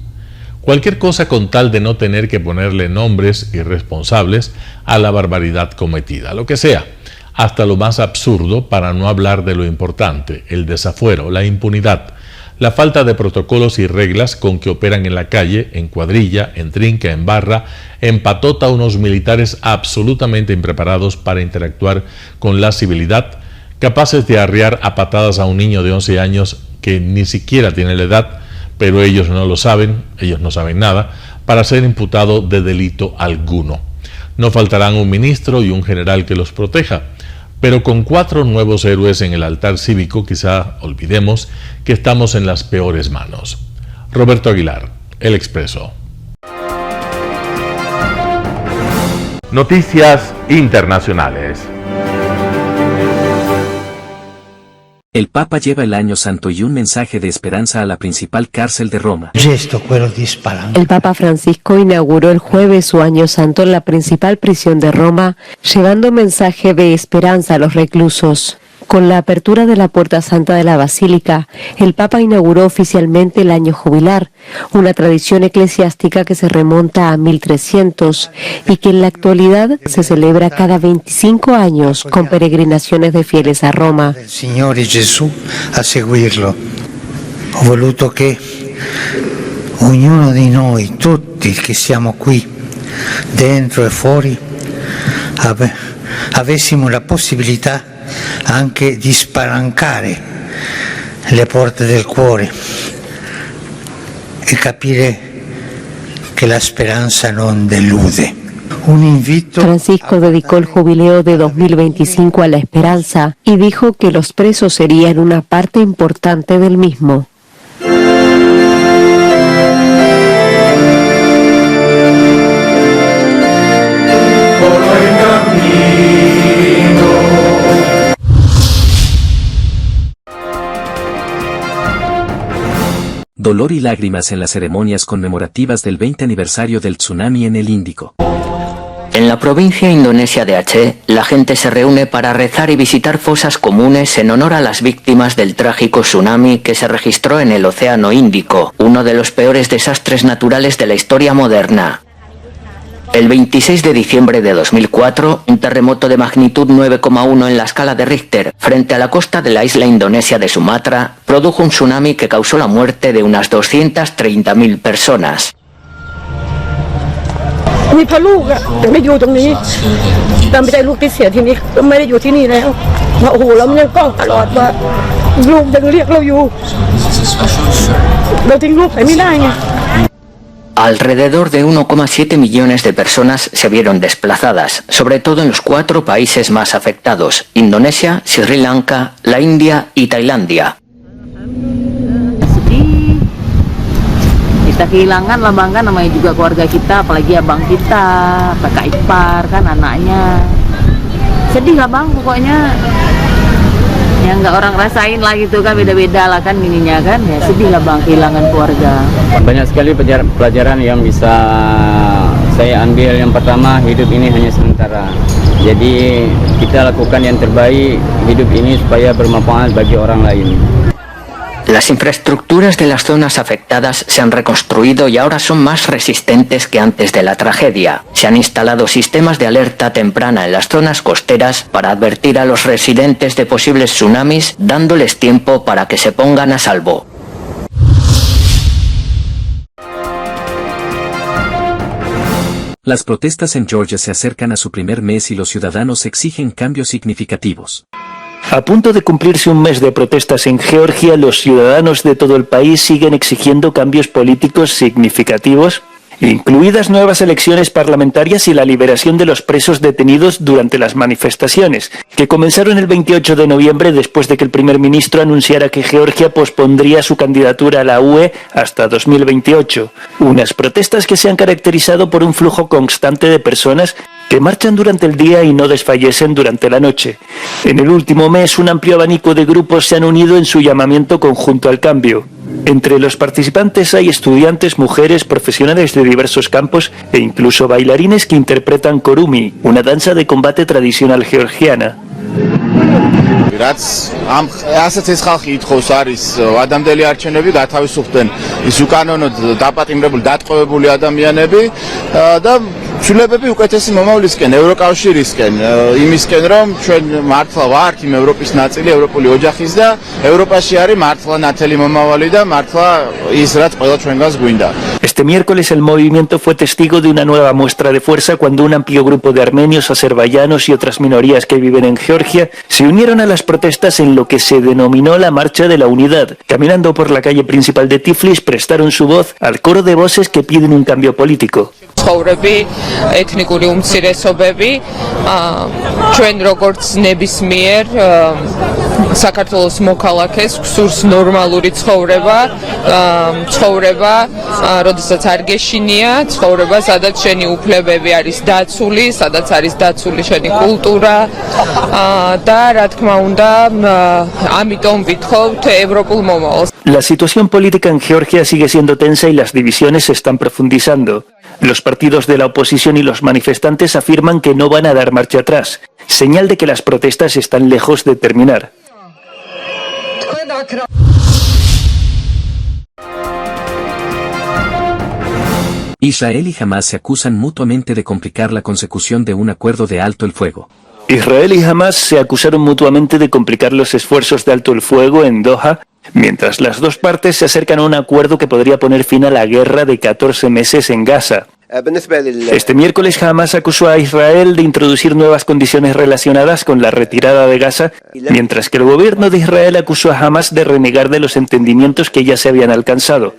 Cualquier cosa con tal de no tener que ponerle nombres irresponsables a la barbaridad cometida, lo que sea, hasta lo más absurdo para no hablar de lo importante, el desafuero, la impunidad, la falta de protocolos y reglas con que operan en la calle, en cuadrilla, en trinca, en barra, en patota unos militares absolutamente impreparados para interactuar con la civilidad, capaces de arrear a patadas a un niño de 11 años que ni siquiera tiene la edad, pero ellos no lo saben, ellos no saben nada, para ser imputado de delito alguno. No faltarán un ministro y un general que los proteja, pero con 4 nuevos héroes en el altar cívico quizá olvidemos que estamos en las peores manos. Roberto Aguilar, El Expreso. Noticias internacionales. El Papa lleva el Año Santo y un mensaje de esperanza a la principal cárcel de Roma. El Papa Francisco inauguró el jueves su Año Santo en la principal prisión de Roma, llevando mensaje de esperanza a los reclusos. Con la apertura de la Puerta Santa de la Basílica, el Papa inauguró oficialmente el año jubilar, una tradición eclesiástica que se remonta a 1300 y que en la actualidad se celebra cada 25 años con peregrinaciones de fieles a Roma. Signore Gesù a seguirlo. Ho voluto che ognuno di noi, tutti che siamo qui, dentro e fuori, avessimo la possibilità anche di spalancare le porte del cuore e capire che la speranza non delude. Francisco dedicó el jubileo de 2025 a la esperanza y dijo que los presos serían una parte importante del mismo. dolor y lágrimas en las ceremonias conmemorativas del 20 aniversario del tsunami en el Índico. En la provincia indonesia de Aceh, la gente se reúne para rezar y visitar fosas comunes en honor a las víctimas del trágico tsunami que se registró en el Océano Índico, uno de los peores desastres naturales de la historia moderna. El 26 de diciembre de 2004, un terremoto de magnitud 9,1 en la escala de Richter, frente a la costa de la isla indonesia de Sumatra, produjo un tsunami que causó la muerte de unas 230.000 personas. มีพ่อลูกอะแต่ไม่อยู่ตรงนี้แต่ไม่ได้ลูกที่เสียที่นี่ไม่ได้อยู่ที่นี่แล้วโอ้โหแล้วมันยังก้องตลอดว่าลูกยังเรียกเราอยู่เราทิ้งลูกไปไม่ได้ไง Alrededor de 1,7 millones de personas se vieron desplazadas, sobre todo en los 4 países más afectados: Indonesia, Sri Lanka, la India y Tailandia. Kita kehilangan lah bang, kan namanya juga keluarga kita, apalagi abang kita, kakak ipar kan anaknya. Sedih lah bang pokoknya. Ya nggak orang rasain lah gitu kan, beda-beda lah kan ininya kan, ya sedih lah bang kehilangan keluarga. Banyak sekali pelajaran yang bisa saya ambil. Yang pertama, hidup ini hanya sementara. Jadi kita lakukan yang terbaik hidup ini supaya bermanfaat bagi orang lain. Las infraestructuras de las zonas afectadas se han reconstruido y ahora son más resistentes que antes de la tragedia. Se han instalado sistemas de alerta temprana en las zonas costeras para advertir a los residentes de posibles tsunamis, dándoles tiempo para que se pongan a salvo. Las protestas en Georgia se acercan a su primer mes y los ciudadanos exigen cambios significativos. A punto de cumplirse un mes de protestas en Georgia, los ciudadanos de todo el país siguen exigiendo cambios políticos significativos, incluidas nuevas elecciones parlamentarias y la liberación de los presos detenidos durante las manifestaciones, que comenzaron el 28 de noviembre después de que el primer ministro anunciara que Georgia pospondría su candidatura a la UE hasta 2028. Unas protestas que se han caracterizado por un flujo constante de personas que marchan durante el día y no desfallecen durante la noche. En el último mes, un amplio abanico de grupos se han unido en su llamamiento conjunto al cambio. Entre los participantes hay estudiantes, mujeres, profesionales de diversos campos e incluso bailarines que interpretan korumi, una danza de combate tradicional georgiana. რაც ამ ასეთ ეს ხალხი ითხოვს არის ადამიანელი არჩევნები გათავისუფლდნენ ის უკანონოდ დაპატიმრებული დატყვევებული ადამიანები და ცვლილებები უკეთესი მომავლისკენ ევროკავშირისკენ იმისკენ რომ ჩვენ მართლა ვართ იმ ევროპის ნაწილი ევროპული ოჯახის და ევროპაში არის მართლა ნათელი მომავალი და მართლა ის რაც ყველა ჩვენგანს გვინდა. Este miércoles el movimiento fue testigo de una nueva muestra de fuerza cuando un amplio grupo de armenios, azerbaiyanos y otras minorías que viven en Georgia se unieron a las protestas en lo que se denominó la Marcha de la Unidad. Caminando por la calle principal de Tiflis, prestaron su voz al coro de voces que piden un cambio político. ეთნიკური უმცირესობები ჩვენ როგორც ნებისმიერ საქართველოს მოქალაქეს გსურს ნორმალური ცხოვრება, როდესაც არ გეშინია, ცხოვრება, სადაც შენი უფლებები არის დაცული, სადაც არის დაცული შენი კულტურა და რა თქმა უნდა, ამიტომ ვითხოვთ ევროპულ მომავალს. La situación política en Georgia sigue siendo tensa y las divisiones se están profundizando. Los partidos de la oposición y los manifestantes afirman que no van a dar marcha atrás, señal de que las protestas están lejos de terminar. Israel y Hamás se acusan mutuamente de complicar la consecución de un acuerdo de alto el fuego. Israel y Hamás se acusaron mutuamente de complicar los esfuerzos de alto el fuego en Doha, mientras las dos partes se acercan a un acuerdo que podría poner fin a la guerra de 14 meses en Gaza. Este miércoles Hamás acusó a Israel de introducir nuevas condiciones relacionadas con la retirada de Gaza, mientras que el gobierno de Israel acusó a Hamás de renegar de los entendimientos que ya se habían alcanzado.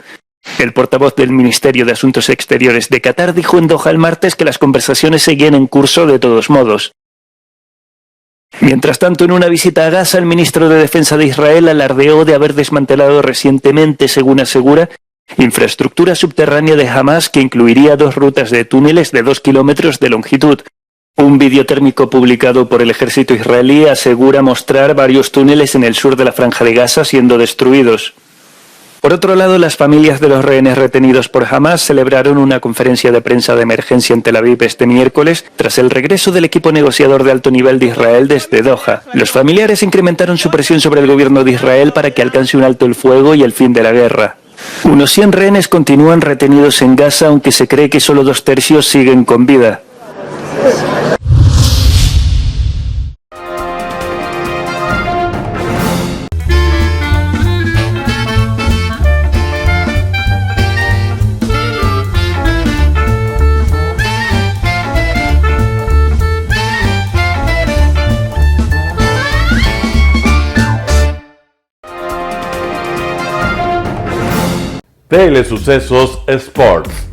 El portavoz del Ministerio de Asuntos Exteriores de Qatar dijo en Doha el martes que las conversaciones seguían en curso de todos modos. Mientras tanto, en una visita a Gaza, el ministro de Defensa de Israel alardeó de haber desmantelado recientemente, según asegura, infraestructura subterránea de Hamás que incluiría 2 rutas de túneles de 2 kilómetros de longitud. Un vídeo térmico publicado por el ejército israelí asegura mostrar varios túneles en el sur de la Franja de Gaza siendo destruidos. Por otro lado, las familias de los rehenes retenidos por Hamas celebraron una conferencia de prensa de emergencia en Tel Aviv este miércoles tras el regreso del equipo negociador de alto nivel de Israel desde Doha. Los familiares incrementaron su presión sobre el gobierno de Israel para que alcance un alto el fuego y el fin de la guerra. Unos 100 rehenes continúan retenidos en Gaza, aunque se cree que solo 2/3 siguen con vida. Telesucesos Sports.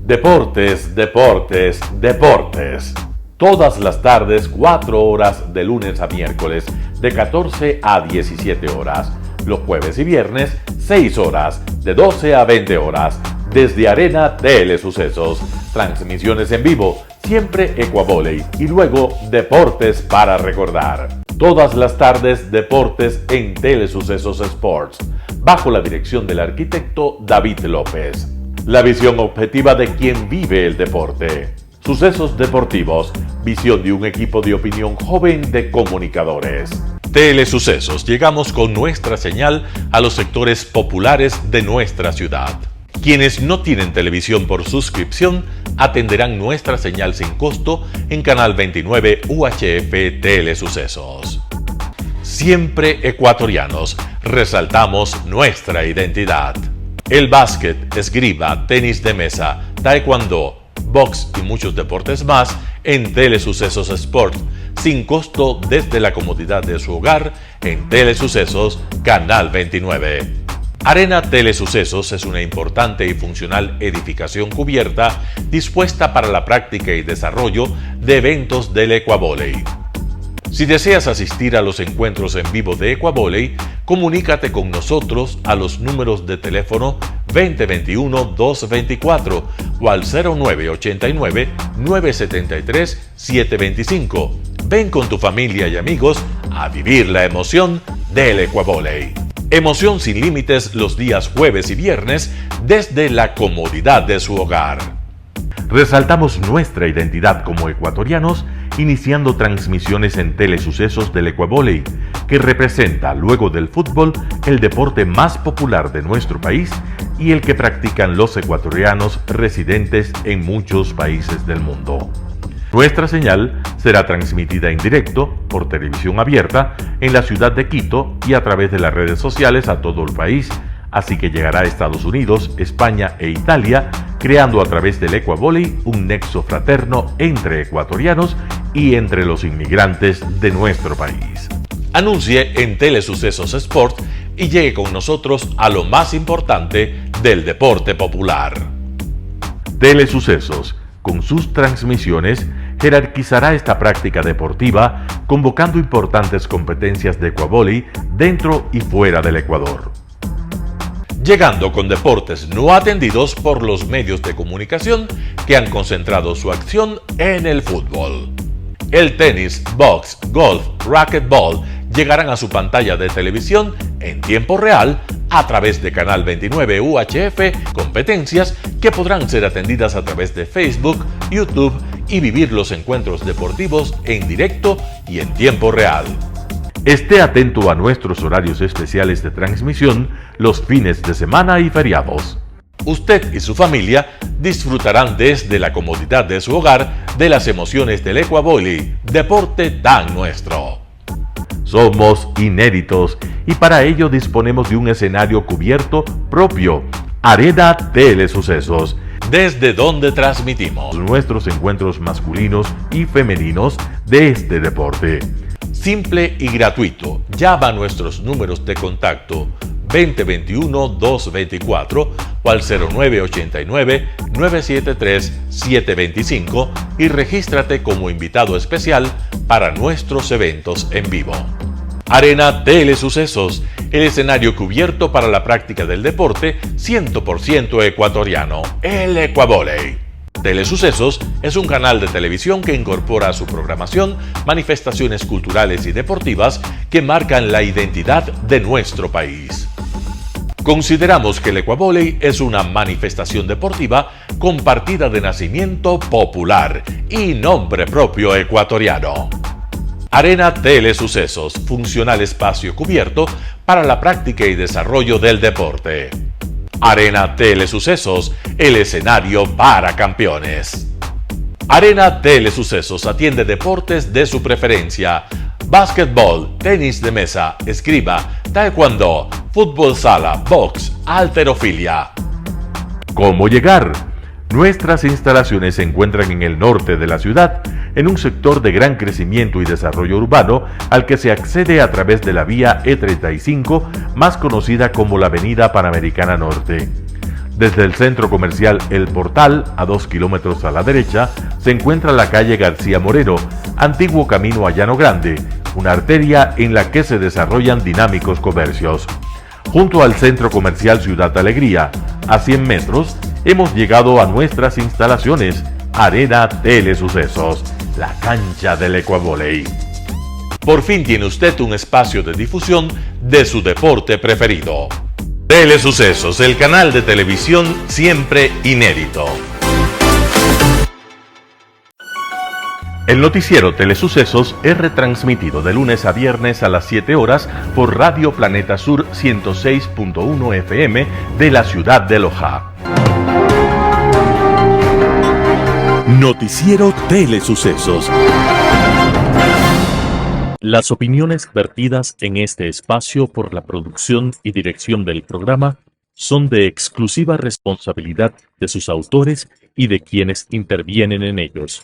Deportes, deportes, deportes. Todas las tardes, 4 horas de lunes a miércoles, de 14 a 17 horas. Los jueves y viernes, 6 horas, de 12 a 20 horas. Desde Arena Telesucesos. Transmisiones en vivo, siempre Ecuavoley. Y luego, deportes para recordar. Todas las tardes, deportes en Telesucesos Sports, bajo la dirección del arquitecto David López. La visión objetiva de quien vive el deporte. Sucesos deportivos, visión de un equipo de opinión joven de comunicadores. Telesucesos, llegamos con nuestra señal a los sectores populares de nuestra ciudad. Quienes no tienen televisión por suscripción atenderán nuestra señal sin costo en Canal 29 UHF Telesucesos. Siempre ecuatorianos, resaltamos nuestra identidad. El básquet, esgrima, tenis de mesa, taekwondo, box y muchos deportes más en Telesucesos Sport, sin costo desde la comodidad de su hogar en Telesucesos Canal 29. Arena Telesucesos es una importante y funcional edificación cubierta dispuesta para la práctica y desarrollo de eventos del Ecuavoley. Si deseas asistir a los encuentros en vivo de Ecuavoley, comunícate con nosotros a los números de teléfono 2021-224 o al 0989-973-725. Ven con tu familia y amigos a vivir la emoción del Ecuavoley. Emoción sin límites los días jueves y viernes desde la comodidad de su hogar. Resaltamos nuestra identidad como ecuatorianos iniciando transmisiones en Telesucesos del Ecuavoley, que representa, luego del fútbol, el deporte más popular de nuestro país y el que practican los ecuatorianos residentes en muchos países del mundo. Nuestra señal será transmitida en directo por televisión abierta en la ciudad de Quito y a través de las redes sociales a todo el país, así que llegará a Estados Unidos, España e Italia, creando a través del Ecuavoley un nexo fraterno entre ecuatorianos y entre los inmigrantes de nuestro país. Anuncie en Telesucesos Sport y llegue con nosotros a lo más importante del deporte popular. Telesucesos, con sus transmisiones, jerarquizará esta práctica deportiva, convocando importantes competencias de Ecuavoley dentro y fuera del Ecuador. Llegando con deportes no atendidos por los medios de comunicación que han concentrado su acción en el fútbol. El tenis, box, golf, racquetball llegarán a su pantalla de televisión en tiempo real a través de Canal 29 UHF, competencias que podrán ser atendidas a través de Facebook, YouTube y vivir los encuentros deportivos en directo y en tiempo real. Esté atento a nuestros horarios especiales de transmisión los fines de semana y feriados. Usted y su familia disfrutarán desde la comodidad de su hogar de las emociones del Ecuavoley, deporte tan nuestro. Somos inéditos y para ello disponemos de un escenario cubierto propio, Arena Telesucesos, desde donde transmitimos nuestros encuentros masculinos y femeninos de este deporte. Simple y gratuito. Llama a nuestros números de contacto 2021-224 o al 0989-973-725 y regístrate como invitado especial para nuestros eventos en vivo. Arena Telesucesos, el escenario cubierto para la práctica del deporte 100% ecuatoriano, el Ecuavoley. Telesucesos es un canal de televisión que incorpora a su programación manifestaciones culturales y deportivas que marcan la identidad de nuestro país. Consideramos que el ecuavóley es una manifestación deportiva con partida de nacimiento popular y nombre propio ecuatoriano. Arena Telesucesos, funcional espacio cubierto para la práctica y desarrollo del deporte. Arena Telesucesos, el escenario para campeones. Arena Telesucesos atiende deportes de su preferencia: básquetbol, tenis de mesa, esgrima, taekwondo, fútbol sala, box, halterofilia. ¿Cómo llegar? Nuestras instalaciones se encuentran en el norte de la ciudad, en un sector de gran crecimiento y desarrollo urbano al que se accede a través de la vía E35, más conocida como la Avenida Panamericana Norte. Desde el centro comercial El Portal, a 2 kilómetros a la derecha, se encuentra la calle García Moreno, antiguo camino a Llano Grande, una arteria en la que se desarrollan dinámicos comercios. Junto al centro comercial Ciudad Alegría, a 100 metros, hemos llegado a nuestras instalaciones, Arena Telesucesos, la cancha del ecuavóley. Por fin tiene usted un espacio de difusión de su deporte preferido. Telesucesos, el canal de televisión siempre inédito. El noticiero Telesucesos es retransmitido de lunes a viernes a las 7 horas por Radio Planeta Sur 106.1 FM de la ciudad de Loja. Noticiero Telesucesos. Las opiniones vertidas en este espacio por la producción y dirección del programa son de exclusiva responsabilidad de sus autores y de quienes intervienen en ellos.